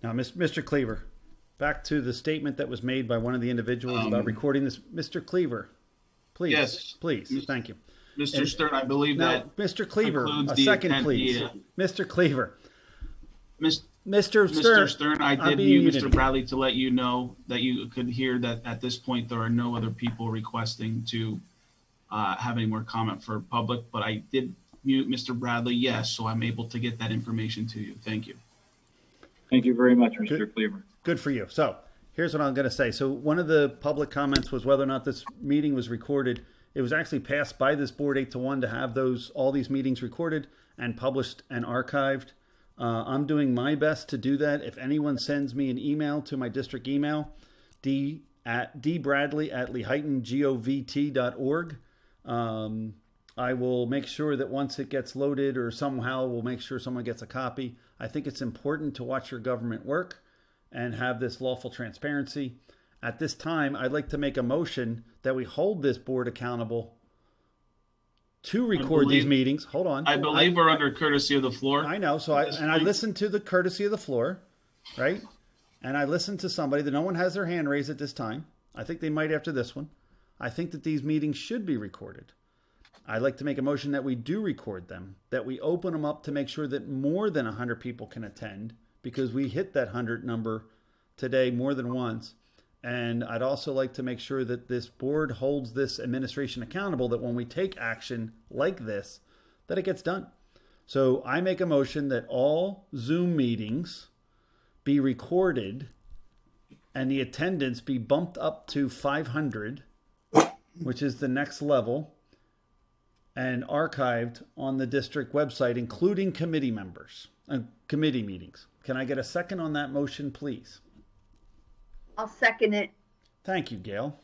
Now, Mr. Cleaver, back to the statement that was made by one of the individuals about recording this. Mr. Cleaver, please. Yes. Please. Thank you. Mr. Stern, I believe Now, that Mr. Cleaver, concludes a the second, intent- please. Mr. Cleaver. Mr. Mr. Stern, I I'm did being mute muted Mr. again. Bradley to let you know that you could hear that at this point there are no other people requesting to have any more comment for public, but I did mute Mr. Bradley, yes, so I'm able to get that information to you. Thank you. Thank you very much, Mr. Cleaver. Good for you. So here's what I'm going to say. So one of the public comments was whether or not this meeting was recorded. It was actually passed by this board 8-1 to have all these meetings recorded and published and archived. I'm doing my best to do that. If anyone sends me an email to my district email, dbradley@lehightongovt.org, I will make sure that once it gets loaded or somehow we'll make sure someone gets a copy. I think it's important to watch your government work and have this lawful transparency. At this time, I'd like to make a motion that we hold this board accountable to record these meetings. Hold on. I believe we're under courtesy of the floor. I know. So I listened to the courtesy of the floor, right? And I listened to somebody that no one has their hand raised at this time. I think they might after this one. I think that these meetings should be recorded. I'd like to make a motion that we do record them, that we open them up to make sure that more than 100 people can attend, because we hit that 100 number today more than once. And I'd also like to make sure that this board holds this administration accountable, that when we take action like this, that it gets done. So I make a motion that all Zoom meetings be recorded and the attendance be bumped up to 500, which is the next level, and archived on the district website, including committee members and committee meetings. Can I get a second on that motion, please? I'll second it. Thank you, Gail.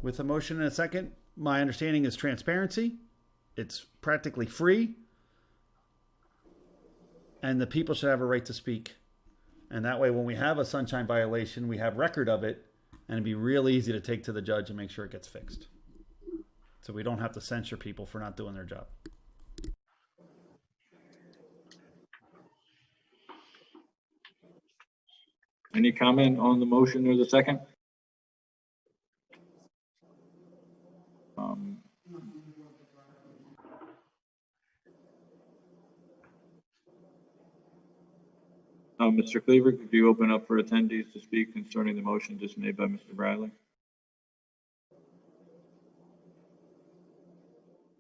With a motion and a second, my understanding is transparency. It's practically free. And the people should have a right to speak. And that way, when we have a sunshine violation, we have record of it, and it'd be real easy to take to the judge and make sure it gets fixed. So we don't have to censure people for not doing their job. Any comment on the motion or the second? Mr. Cleaver, could you open up for attendees to speak concerning the motion just made by Mr. Bradley?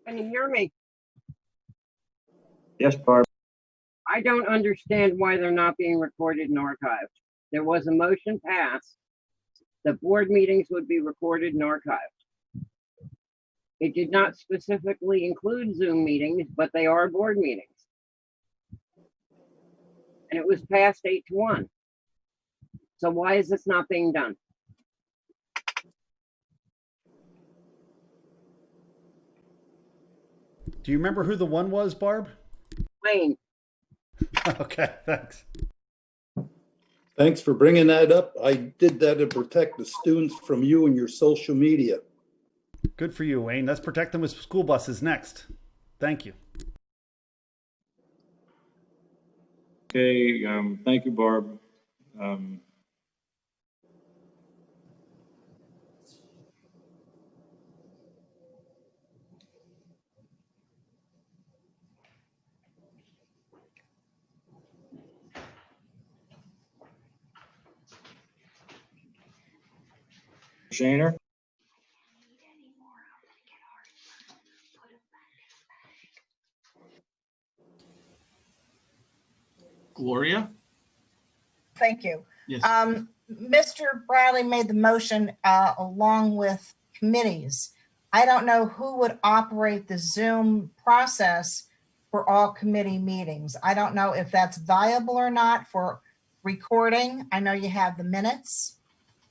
Can you hear me? Yes, Barb. I don't understand why they're not being recorded and archived. There was a motion passed. The board meetings would be recorded and archived. It did not specifically include Zoom meetings, but they are board meetings. And it was passed 8-1. So why is this not being done? Do you remember who the one was, Barb? Wayne, Okay, thanks. Thanks for bringing that up. I did that to protect the students from you and your social media. Good for you, Wayne. Let's protect them with school buses next. Thank you. Okay, thank you, Barb. Shaner? Gloria? Thank you. Yes. Mr. Bradley made the motion along with committees. I don't know who would operate the Zoom process for all committee meetings. I don't know if that's viable or not for recording. I know you have the minutes,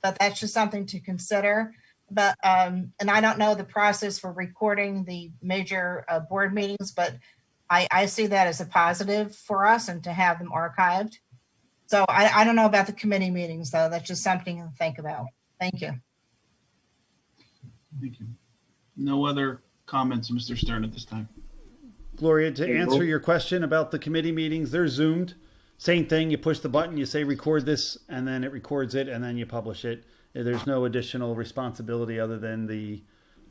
but that's just something to consider. But and I don't know the process for recording the major board meetings, but I see that as a positive for us and to have them archived. So I don't know about the committee meetings, though. That's just something to think about. Thank you. Thank you. No other comments, Mr. Stern, at this time. Gloria, to Okay, answer roll. your question about the committee meetings, they're Zoomed. Same thing, you push the button, you say record this, and then it records it, and then you publish it. There's no additional responsibility other than the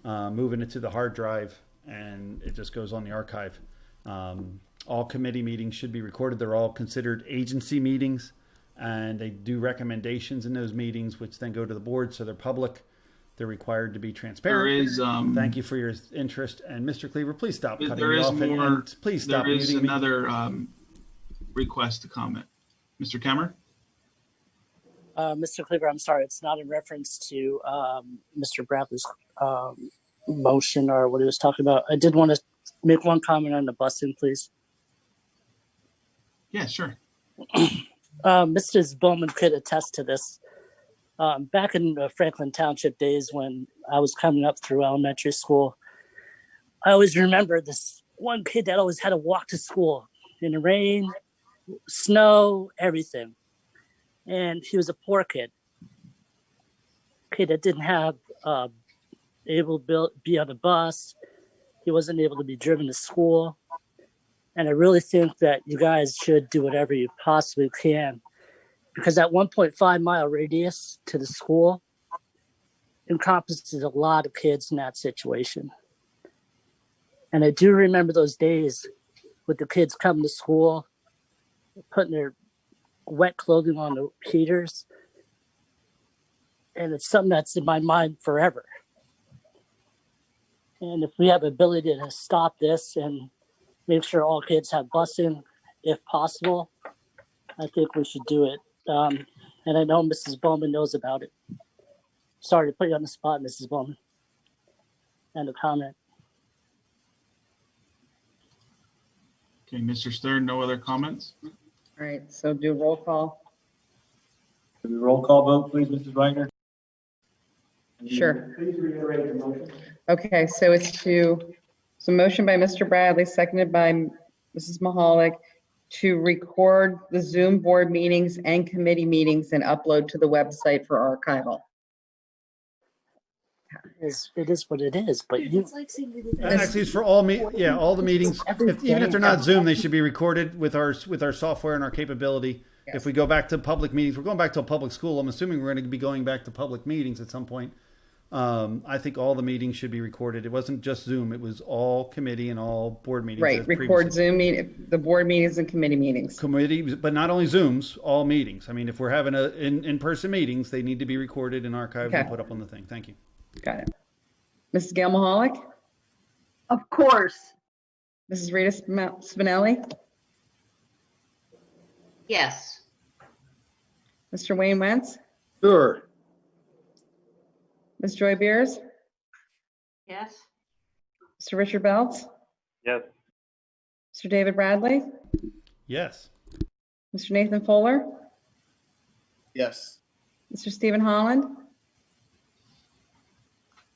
moving it to the hard drive, and it just goes on the archive. All committee meetings should be recorded. They're all considered agency meetings, and they do recommendations in those meetings, which then go to the board, so they're public. They're required to be transparent. There is, Thank you for your interest. And Mr. Cleaver, please stop cutting there me is off. And more, please stop there is muting me. another request to comment. Mr. Kemmer? Mr. Cleaver, I'm sorry, it's not in reference to Mr. Bradley's motion or what he was talking about. I did want to make one comment on the busing, please. Yeah, sure. Mrs. Bowman could attest to this. Back in the Franklin Township days when I was coming up through elementary school, I always remember this one kid that always had to walk to school in the rain, snow, everything. And he was a poor kid that didn't have able to be on the bus. He wasn't able to be driven to school. And I really think that you guys should do whatever you possibly can, because that 1.5 mile radius to the school encompasses a lot of kids in that situation. And I do remember those days with the kids coming to school, putting their wet clothing on the heaters. And it's something that's in my mind forever. And if we have the ability to stop this and make sure all kids have busing, if possible, I think we should do it. And I know Mrs. Bowman knows about it. Sorry to put you on the spot, Mrs. Bowman. And a comment. Okay, Mr. Stern, no other comments? All right, so do roll call. Can we roll call vote, please, Mrs. Wagner? Sure. Please reiterate the motion. Okay, so so motion by Mr. Bradley, seconded by Mrs. Mahalik, to record the Zoom board meetings and committee meetings and upload to the website for archival. It is what it is, but you. And actually, it's for all all the meetings. Even if they're not Zoom, they should be recorded with our software and our capability. Yes. If we go back to public meetings, we're going back to a public school. I'm assuming we're going to be going back to public meetings at some point. I think all the meetings should be recorded. It wasn't just Zoom; it was all committee and all board meetings. Right, record Zoom the board meetings and committee meetings. Committee, but not only Zooms, all meetings. I mean, if we're having in-person meetings, they need to be recorded and archived and put up on the thing. Thank you. Got it. Mrs. Gail Mahalik, Of course. Mrs. Rita Spinelli, Yes. Mr. Wayne Wentz, Sure. Ms. Joy Beers, Yes. Mr. Richard Belts, Yes. Mr. David Bradley, Yes. Mr. Nathan Fuller, Yes. Mr. Stephen Holland,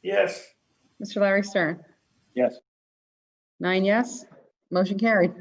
Yes. Mr. Larry Stern. Yes. 9 yes, motion carried.